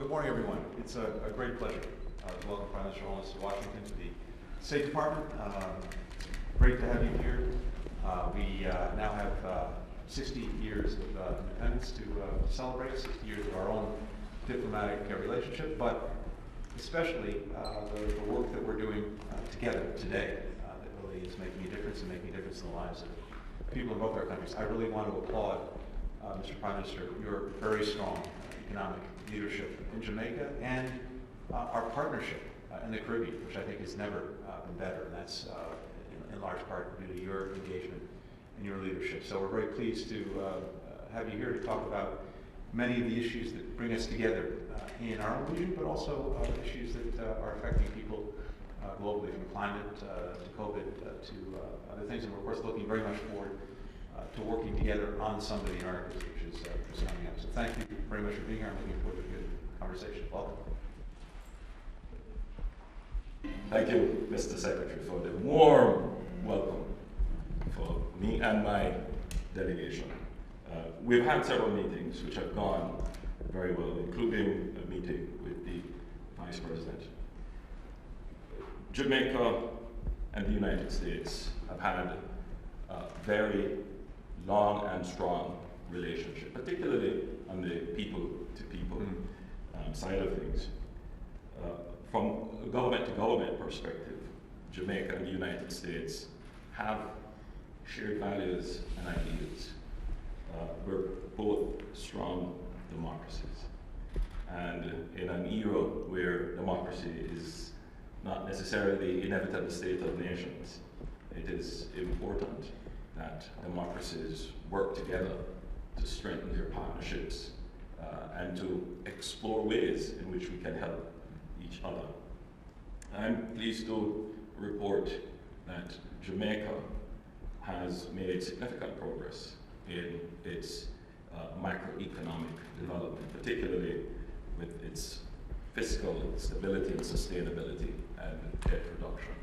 Good morning, everyone. It's a great pleasure to welcome Prime Minister Holness to Washington to the State Department. Great to have you here. We now have 60 years of independence to celebrate, 60 years of our own diplomatic relationship, but especially the work that we're doing together today that really is making a difference and making a difference in the lives of people in both our countries. I really want to applaud Mr. Prime Minister, your very strong economic leadership in Jamaica and our partnership in the Caribbean, which I think has never been better, and that's in large part due to your engagement and your leadership. So we're very pleased to have you here to talk about many of the issues that bring us together in our own region, but also issues that are affecting people globally, from climate to COVID to other things. And we're, of course, looking very much forward to working together on some of the articles which is coming up. So thank you very much for being here. I'm looking forward to a good conversation. Welcome. Thank you, Mr. Secretary, for the warm welcome for me and my delegation. We've had several meetings which have gone very well, including a meeting with the Vice President. Jamaica and the United States have had a very long and strong relationship, particularly on the people-to-people side of things. From a government-to-government perspective, Jamaica and the United States have shared values and ideals. We're both strong democracies. And in an era where democracy is not necessarily the inevitable state of nations, it is important that democracies work together to strengthen their partnerships and to explore ways in which we can help each other. I'm pleased to report that Jamaica has made significant progress in its macroeconomic development, particularly with its fiscal stability and sustainability and debt reduction.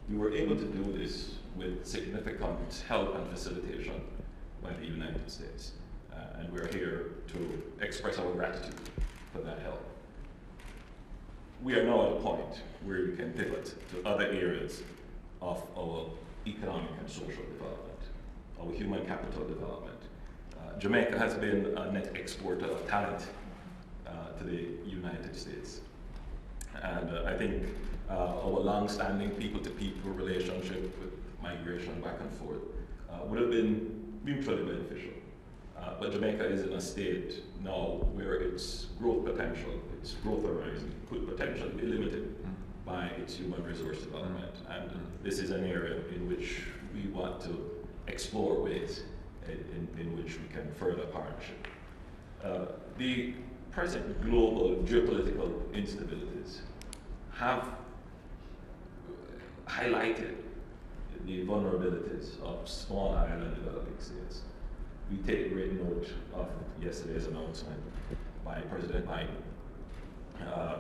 We were able to do this with significant help and facilitation by the United States. And we're here to express our gratitude for that help. We are now at a point where we can pivot to other areas of our economic and social development, our human capital development. Jamaica has been a net exporter of talent to the United States. And I think our long-standing people-to-people relationship with migration back and forth would have been mutually beneficial. But Jamaica is in a state now where its growth potential, its growth horizon could potentially be limited by its human resource development. And this is an area in which we want to explore ways in which we can further partnership. The present global geopolitical instabilities have highlighted the vulnerabilities of small island developing states. We take great note of yesterday's announcement by President Biden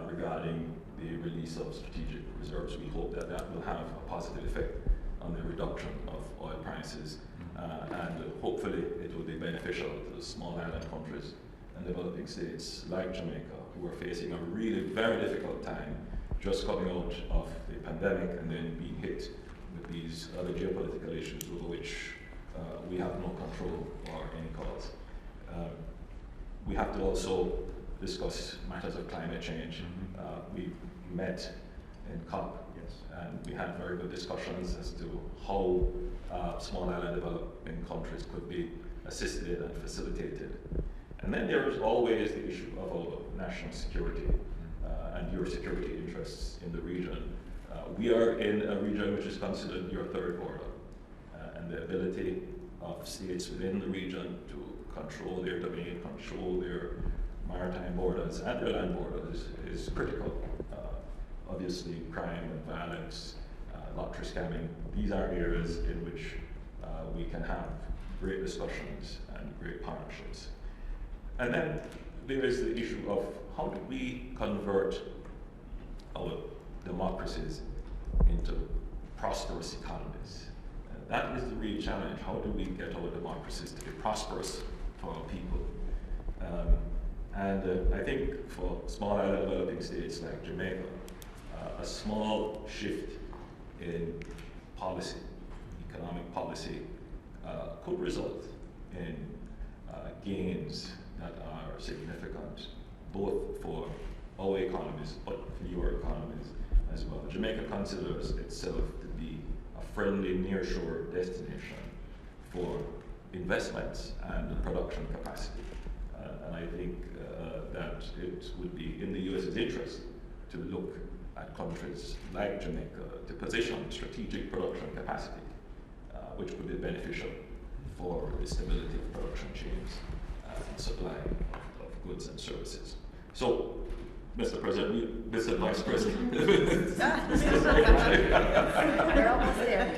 regarding the release of strategic reserves. We hope that that will have a positive effect on the reduction of oil prices, and hopefully it will be beneficial to the small island countries and developing states like Jamaica, who are facing a really very difficult time just coming out of the pandemic and then being hit with these other geopolitical issues over which we have no control or any cause. We have to also discuss matters of climate change. We met in COP, and we had very good discussions as to how small island developing countries could be assisted and facilitated. And then there is always the issue of our national security and your security interests in the region. We are in a region which is considered your third border, and the ability of states within the region to control their domain, control their maritime borders and their land borders is critical. Obviously, crime and violence, lottery scamming, these are areas in which we can have great discussions and great partnerships. And then there is the issue of how do we convert our democracies into prosperous economies? That is the real challenge. How do we get our democracies to be prosperous for our people? And I think for small island developing states like Jamaica, a small shift in policy, economic policy, could result in gains that are significant, both for our economies, but for your economies as well. Jamaica considers itself to be a friendly nearshore destination for investments and production capacity. And I think that it would be in the US's interest to look at countries like Jamaica to position strategic production capacity, which would be beneficial for the stability of production chains and supply of goods and services. So, Mr. President, Mr. Vice President. We're almost there.